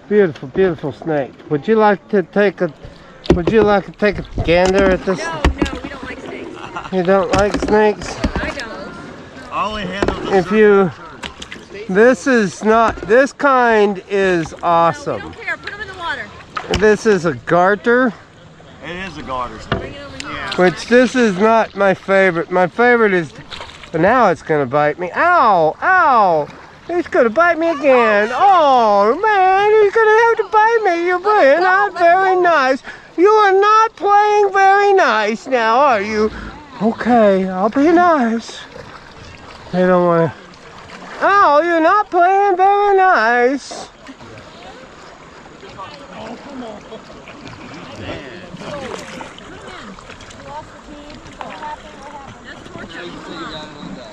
Beautiful, beautiful snake. Would you like to take a gander at this? No, we don't like snakes. You don't like snakes? I don't. I only handle the this kind is awesome. No, we don't care. Put them in the water. This is a garter. It is a garter snake. Which this is not my favorite. My favorite is, but now it's gonna bite me. Ow, ow! He's gonna bite me again. Oh man, he's gonna have to bite me. You're playing not very nice. You are not playing very nice now, are you? Okay, I'll be nice. They don't want to. Oh, you're not playing very nice.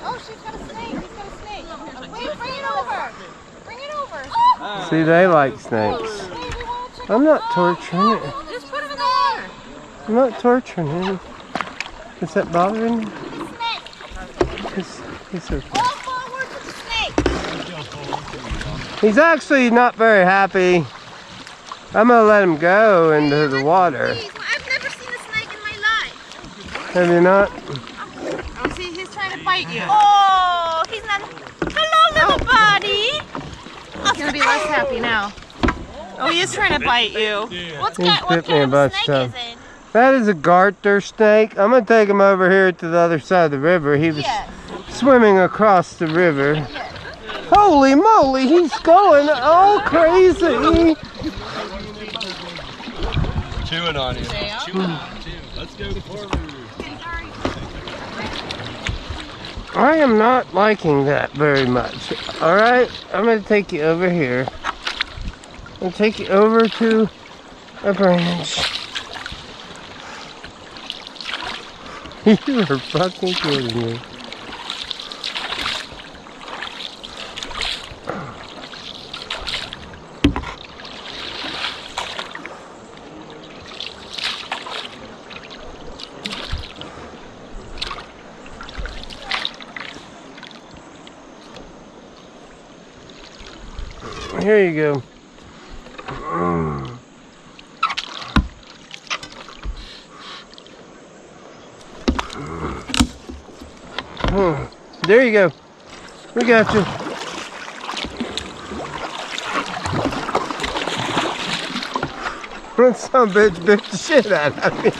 Oh, she's got a snake. He's got a snake. Wait, bring it over. Bring it over. See, they like snakes. I'm not torturing it. Just put him in the water. I'm not torturing him. Is that bothering you? Snake. He's okay. All forward with the snake. He's actually not very happy. I'm gonna let him go into the water. Please. I've never seen a snake in my life. Have you not? Oh, see, he's trying to bite you. Oh, he's not. Hello, little buddy. He's gonna be less happy now. Oh, he is trying to bite you. What He's kind bit me a of bunch snake of is it? That is a garter snake. I'm gonna take him over here to the other side of the river. He was swimming across the river. Holy moly, he's going all crazy. Chewing on you. Let's go to forward. I am not liking that very much. Alright, I'm gonna take you over here. I'm gonna take you over to a branch. You are fucking kidding me. Here you go. There you go. We got you. Some bitch bit the shit out of me.